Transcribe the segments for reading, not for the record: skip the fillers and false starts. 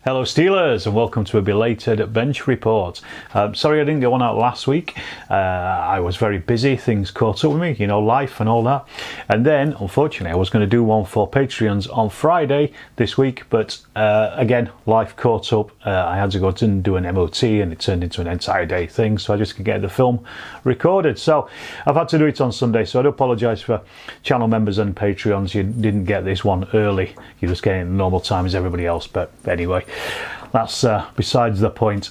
Hello Steelers, and welcome to a belated bench report. Sorry I didn't get one out last week. I was very busy, things caught up with me, life and all that. And then, unfortunately, I was going to do one for Patreons on Friday this week, but again, life caught up. I had to go and do an MOT and it turned into an entire day thing, so I just could get the film recorded. So I've had to do it on Sunday, so I do apologise for channel members and Patreons. You didn't get this one early, you're just getting the normal time as everybody else, but anyway. That's besides the point.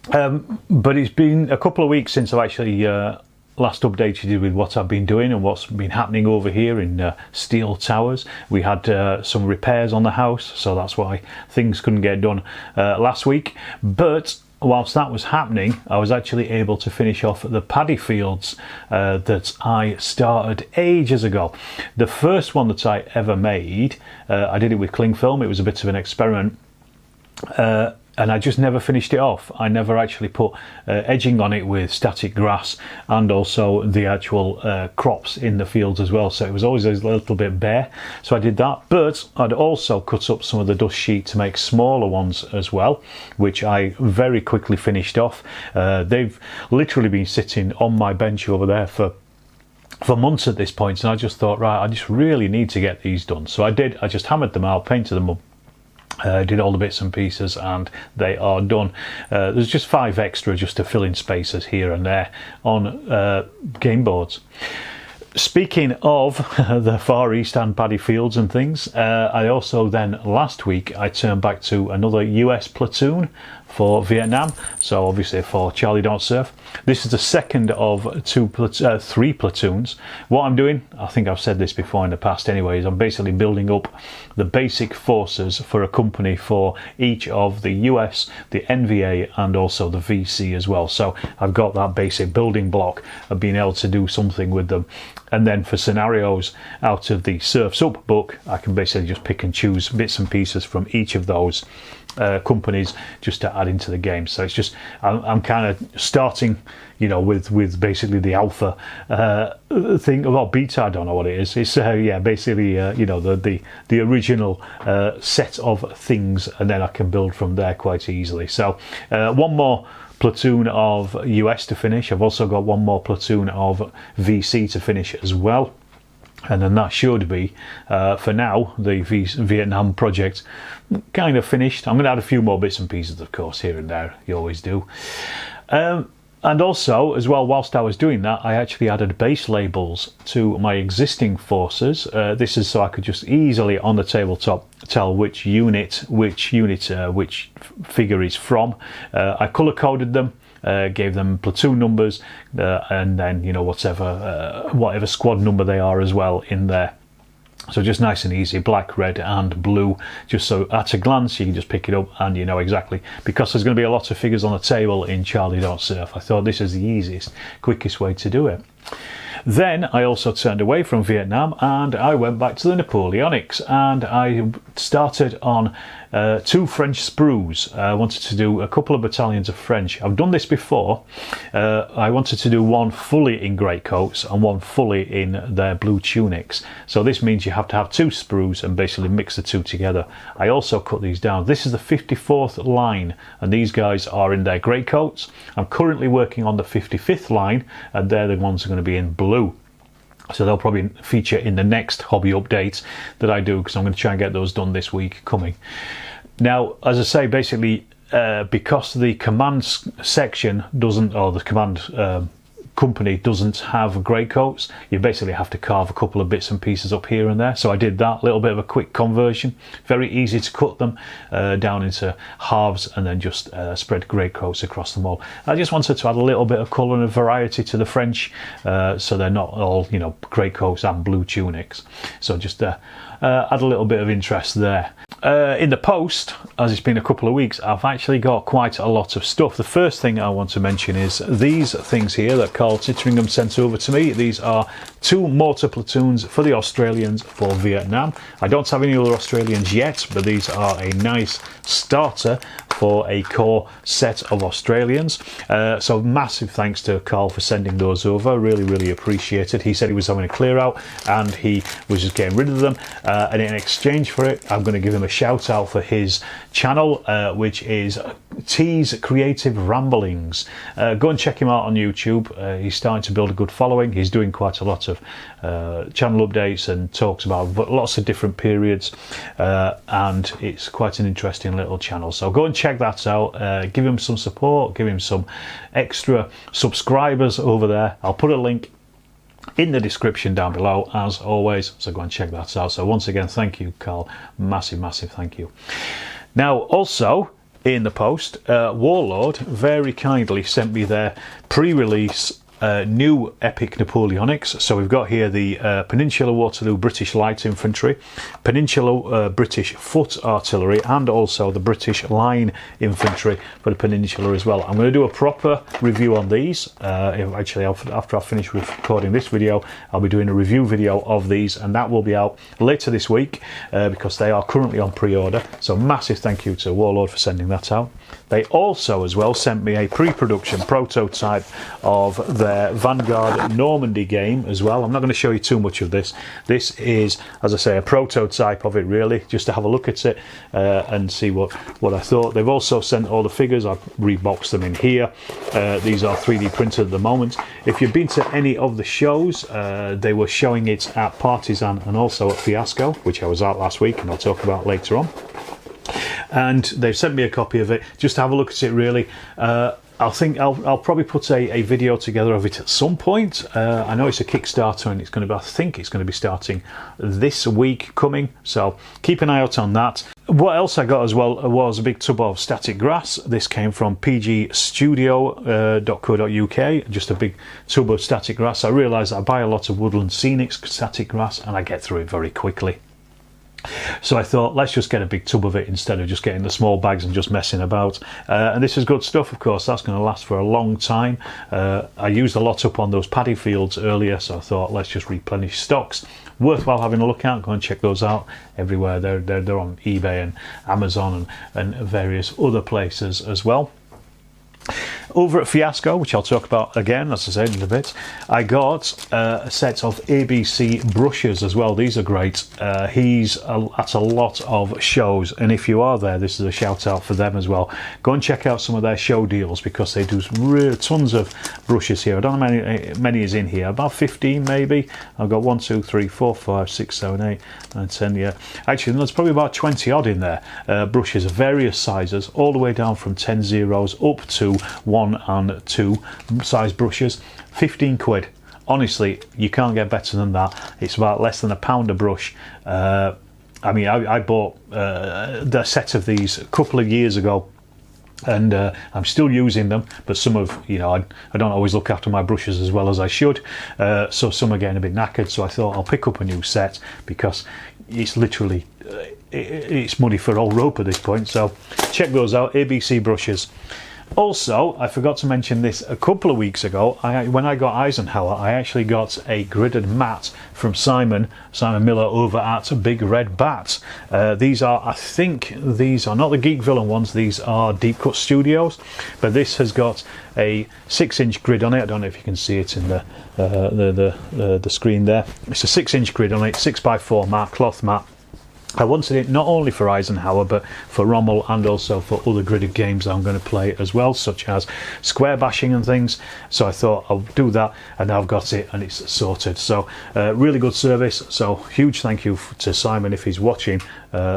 But it's been a couple of weeks since I've actually last updated you with what I've been doing and what's been happening over here in Steel Towers. We had some repairs on the house, so that's why things couldn't get done last week. But whilst that was happening, I was actually able to finish off the paddy fields that I started ages ago. The first one that I ever made, I did it with cling film. It was a bit of an experiment. And I just never finished it off. I never actually put edging on it with static grass and also the actual crops in the fields as well, so it was always a little bit bare. So I did that, but I'd also cut up some of the dust sheet to make smaller ones as well, which I very quickly finished off. They've literally been sitting on my bench over there for months at this point, and I just thought, right, I just really need to get these done. So I did. I just hammered them out, painted them up, did all the bits and pieces, and they are done. There's just 5 extra just to fill in spaces here and there on game boards. Speaking of the Far East and paddy fields and things, I also then last week I turned back to another US platoon for Vietnam, so obviously for Charlie Don't Surf. This is the second of 3 platoons. What I'm doing, I think I've said this before in the past anyway, is I'm basically building up the basic forces for a company for each of the US, the NVA and also the VC as well. So I've got that basic building block of being able to do something with them. And then for scenarios out of the Surf's Up book, I can basically just pick and choose bits and pieces from each of those companies just to add into the game. So it's just I'm kind of starting, with basically the alpha thing, well, beta, I don't know what it is. It's yeah, basically the original set of things, and then I can build from there quite easily. So one more platoon of US to finish. I've also got one more platoon of VC to finish as well. And then that should be, for now, the Vietnam project kind of finished. I'm going to add a few more bits and pieces, of course, here and there. You always do. And also, as well, whilst I was doing that, I actually added base labels to my existing forces. This is so I could just easily on the tabletop tell which unit, which figure is from. I color coded them. Gave them platoon numbers, and then whatever squad number they are as well in there. So just nice and easy, black, red and blue, just so at a glance you can just pick it up and you know exactly. Because there's going to be a lot of figures on the table in Charlie Don't Surf, I thought this is the easiest, quickest way to do it. Then I also turned away from Vietnam and I went back to the Napoleonics, and I started on 2 French sprues. I wanted to do a couple of battalions of French. I've done this before. I wanted to do one fully in greatcoats and one fully in their blue tunics. So this means you have to have 2 sprues and basically mix the 2 together. I also cut these down. This is the 54th line, and these guys are in their greatcoats. I'm currently working on the 55th line, and they're the ones who are going to be in blue. So they'll probably feature in the next hobby update that I do, because I'm going to try and get those done this week coming. Now, as I say, basically, because the command section doesn't, or the command company doesn't have greatcoats, you basically have to carve a couple of bits and pieces up here and there. So I did that, little bit of a quick conversion. Very easy to cut them down into halves and then just spread greatcoats across them all. I just wanted to add a little bit of colour and variety to the French, so they're not all greatcoats and blue tunics. So just add a little bit of interest there. In the post, as it's been a couple of weeks, I've actually got quite a lot of stuff. The first thing I want to mention is these things here that Carl Titteringham sent over to me. These are 2 mortar platoons for the Australians for Vietnam. I don't have any other Australians yet, but these are a nice starter for a core set of Australians. So massive thanks to Carl for sending those over. Really appreciate it. He said he was having a clear out and he was just getting rid of them, and in exchange for it I'm going to give him a shout out for his channel, which is T's Creative Ramblings. Go and check him out on YouTube. He's starting to build a good following. He's doing quite a lot of channel updates and talks about lots of different periods, and it's quite an interesting little channel, so go and check that out. Give him some support, give him some extra subscribers over there. I'll put a link in the description down below as always, so go and check that out. So once again, thank you, Carl. Massive thank you. Now also in the post, Warlord very kindly sent me their pre-release new epic Napoleonics. So we've got here the Peninsular Waterloo British Light Infantry, Peninsular British Foot Artillery, and also the British Line Infantry for the Peninsula as well. I'm going to do a proper review on these. Actually, after I finish recording this video, I'll be doing a review video of these, and that will be out later this week because they are currently on pre-order. So massive thank you to Warlord for sending that out. They also as well sent me a pre-production prototype of their Vanguard Normandy game as well. I'm not going to show you too much of this. This is, as I say, a prototype of it really, just to have a look at it and see what I thought. They've also sent all the figures. I've reboxed them in here. These are 3D printed at the moment. If you've been to any of the shows, they were showing it at Partisan and also at Fiasco, which I was at last week and I'll talk about later on. And they've sent me a copy of it just to have a look at it really. I'll probably put a video together of it at some point. I know it's a Kickstarter and it's going to be, I think it's going to be starting this week coming, so keep an eye out on that. What else I got as well was a big tub of static grass. This came from pgstudio.co.uk, just a big tub of static grass. I realise I buy a lot of Woodland Scenic static grass and I get through it very quickly. So I thought, let's just get a big tub of it instead of just getting the small bags and just messing about. And this is good stuff, of course. That's going to last for a long time. I used a lot up on those paddy fields earlier, so I thought, let's just replenish stocks. Worthwhile having a look at. Go and check those out everywhere. They're on eBay and Amazon and various other places as well. Over at Fiasco, which I'll talk about again, as I said, in a bit, I got a set of ABC brushes as well. These are great. He's at a lot of shows, and if you are there, this is a shout out for them as well. Go and check out some of their show deals because they do tons of brushes here. I don't know how many is in here, about 15 maybe. I've got 1, 2, 3, 4, 5, 6, 7, 8, 9, 10, yeah. Actually, there's probably about 20 odd in there. Brushes of various sizes, all the way down from 10 zeros up to 1 and 2 size brushes. 15 quid. Honestly, you can't get better than that. It's about less than £1 a brush. I mean, I bought the set of these a couple of years ago, and I'm still using them, but some of, I don't always look after my brushes as well as I should, so some are getting a bit knackered, so I thought I'll pick up a new set because it's literally it's money for old rope at this point. So check those out, ABC brushes. Also, I forgot to mention this a couple of weeks ago. When I got Eisenhower, I actually got a gridded mat from Simon Miller over at Big Red Bat. These are, I think, these are not the Geek Villain ones. These are Deep Cut Studios, but this has got a 6-inch grid on it. I don't know if you can see it in the screen there. It's a 6-inch grid on it, 6x4 mat, cloth mat. I wanted it not only for Eisenhower but for Rommel and also for other gridded games I'm going to play as well, such as square bashing and things. So I thought I'll do that, and now I've got it and it's sorted. So really good service, so huge thank you to Simon if he's watching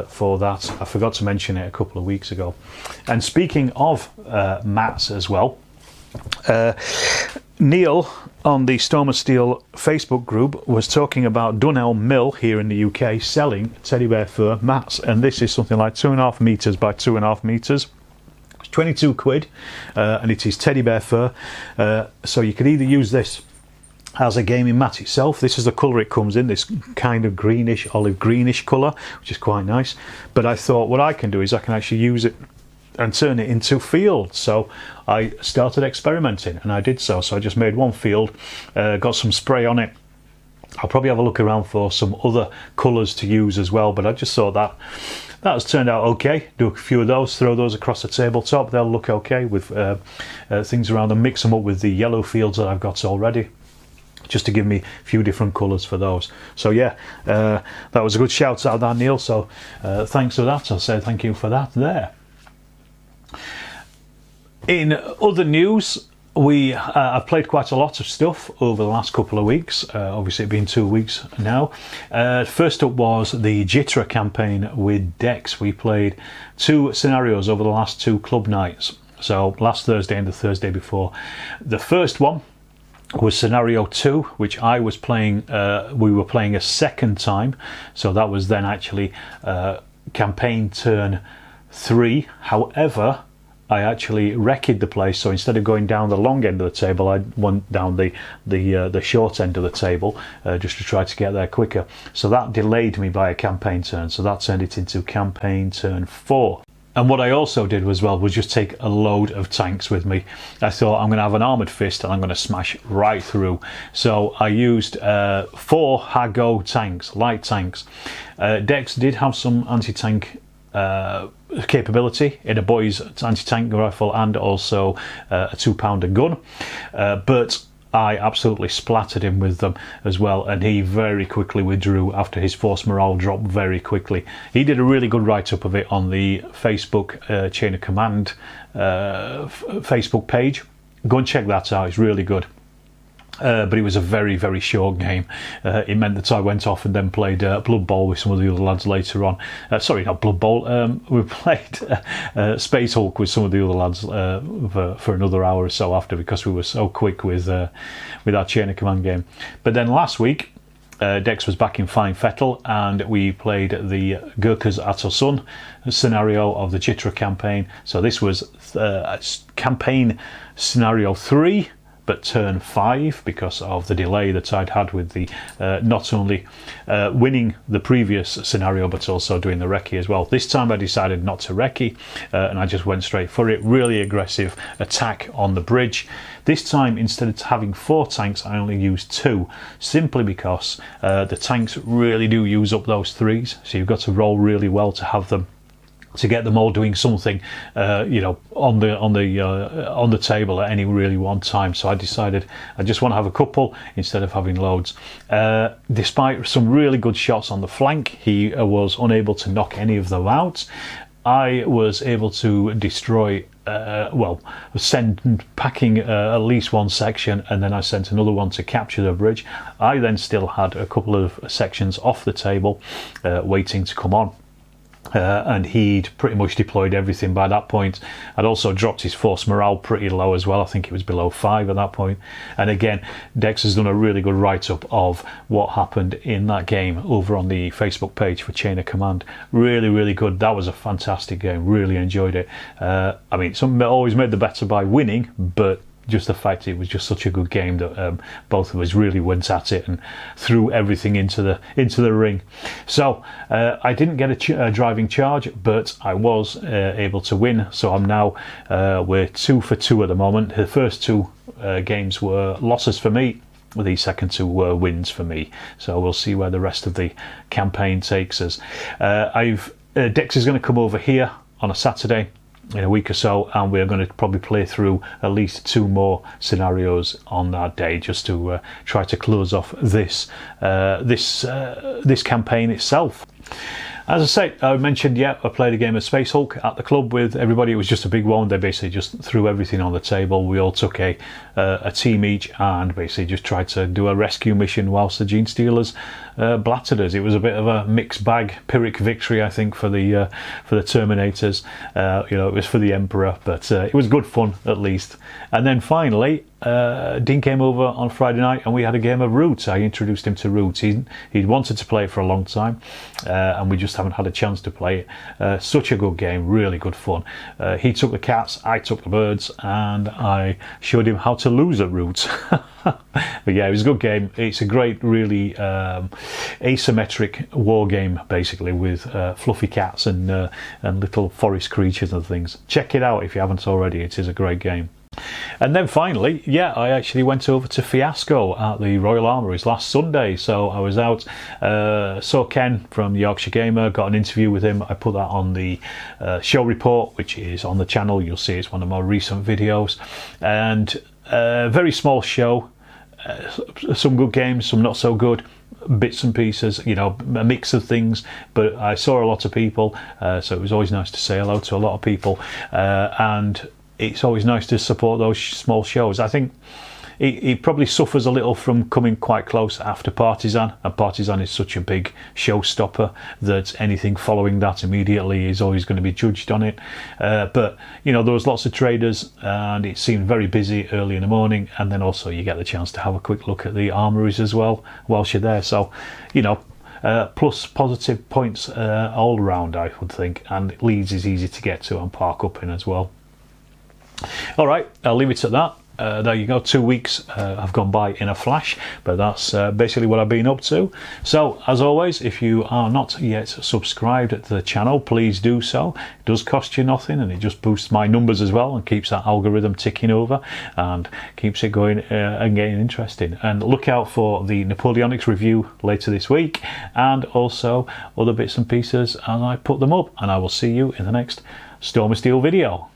for that. I forgot to mention it a couple of weeks ago. And speaking of mats as well, Neil on the Storm of Steel Facebook group was talking about Dunelm Mill here in the UK selling teddy bear fur mats, and this is something like 2.5 meters by 2.5 meters. It's 22 quid, and it is teddy bear fur. So you could either use this as a gaming mat itself. This is the colour it comes in, this kind of greenish, olive greenish colour, which is quite nice. But I thought what I can do is I can actually use it and turn it into field. So I started experimenting, and I did so. So I just made one field, got some spray on it. I'll probably have a look around for some other colours to use as well, but I just thought that that's turned out okay. Do a few of those, throw those across the tabletop. They'll look okay with things around them. Mix them up with the yellow fields that I've got already, just to give me a few different colours for those. So yeah, that was a good shout out there, Neil. So thanks for that. I'll say thank you for that there. In other news, I've played quite a lot of stuff over the last couple of weeks. Obviously it's been 2 weeks now. First up was the Jitra campaign with Dex. We played 2 scenarios over the last 2 club nights. So last Thursday and the Thursday before. The first one was scenario 2, which I was playing, we were playing a second time. So that was then actually campaign turn 3. However, I actually wrecked the place, so instead of going down the long end of the table, I went down the short end of the table, just to try to get there quicker. So that delayed me by a campaign turn, so that turned it into campaign turn 4. And what I also did as well was just take a load of tanks with me. I thought I'm going to have an armoured fist and I'm going to smash right through. So I used 4 Hago tanks, light tanks. Dex did have some anti-tank capability in a boy's anti-tank rifle and also a 2-pounder gun, but I absolutely splattered him with them as well, and he very quickly withdrew after his force morale dropped very quickly. He did a really good write-up of it on the Facebook Chain of Command Facebook page. Go and check that out, it's really good. But it was a very, very short game. It meant that I went off and then played Blood Bowl with some of the other lads later on. Sorry, not Blood Bowl. We played Space Hulk with some of the other lads for another hour or so after, because we were so quick with our Chain of Command game. But then last week, Dex was back in Flying Fettle, and we played the Gurkhas Atosun scenario of the Jitra campaign. So this was campaign scenario 3. But turn 5, because of the delay that I'd had with the not only winning the previous scenario but also doing the recce as well. This time I decided not to recce, and I just went straight for it. Really aggressive attack on the bridge. This time, instead of having 4 tanks, I only used 2, simply because the tanks really do use up those 3s, so you've got to roll really well to have them, to get them all doing something, you know, on the table at any really one time. So I decided I just want to have a couple instead of having loads. Despite some really good shots on the flank, he was unable to knock any of them out. I was able to destroy, packing at least one section, and then I sent another one to capture the bridge. I then still had a couple of sections off the table waiting to come on. And he'd pretty much deployed everything by that point. I'd also dropped his force morale pretty low as well. I think it was below 5 at that point. And again, Dex has done a really good write-up of what happened in that game over on the Facebook page for Chain of Command. Really, really good. That was a fantastic game. Really enjoyed it. I mean, some always made the better by winning, but just the fact it was just such a good game that both of us really went at it and threw everything into the ring. So I didn't get a driving charge, but I was able to win. So I'm now we're 2 for 2 at the moment. The first 2 games were losses for me. The second 2 were wins for me. So we'll see where the rest of the campaign takes us. Dex is going to come over here on a Saturday in a week or so, and we're going to probably play through at least 2 more scenarios on that day, just to try to close off this campaign itself. As I say, I mentioned, I played a game of Space Hulk at the club with everybody. It was just a big one. They basically just threw everything on the table. We all took a team each and basically just tried to do a rescue mission whilst the Gene Stealers blattered us. It was a bit of a mixed bag, Pyrrhic victory, I think, for the Terminators. It was for the Emperor, but it was good fun at least. And then finally, Dean came over on Friday night and we had a game of Roots. I introduced him to Roots. He'd wanted to play it for a long time, and we just haven't had a chance to play it. Such a good game, really good fun. He took the cats, I took the birds, and I showed him how to lose at Roots. But yeah, it was a good game. It's a great, really asymmetric war game, basically, with fluffy cats and little forest creatures and things. Check it out if you haven't already. It is a great game. And then finally, yeah, I actually went over to Fiasco at the Royal Armouries last Sunday. So I was out, saw Ken from Yorkshire Gamer, got an interview with him. I put that on the show report, which is on the channel. You'll see it's one of my recent videos. And very small show, some good games, some not so good. Bits and pieces, you know, a mix of things, but I saw a lot of people, so it was always nice to say hello to a lot of people, and it's always nice to support those small shows. I think he probably suffers a little from coming quite close after Partisan, and Partisan is such a big showstopper that anything following that immediately is always going to be judged on it. But you know, there was lots of traders, and it seemed very busy early in the morning, and then also you get the chance to have a quick look at the armories as well whilst you're there. So, you know, plus positive points all around, I would think, and Leeds is easy to get to and park up in as well. All right, I'll leave it at that. There you go, 2 weeks have gone by in a flash, but that's basically what I've been up to. So as always, if you are not yet subscribed to the channel, please do so. It does cost you nothing, and it just boosts my numbers as well and keeps that algorithm ticking over and keeps it going and getting interesting. And look out for the Napoleonics review later this week, and also other bits and pieces as I put them up, and I will see you in the next Storm of Steel video.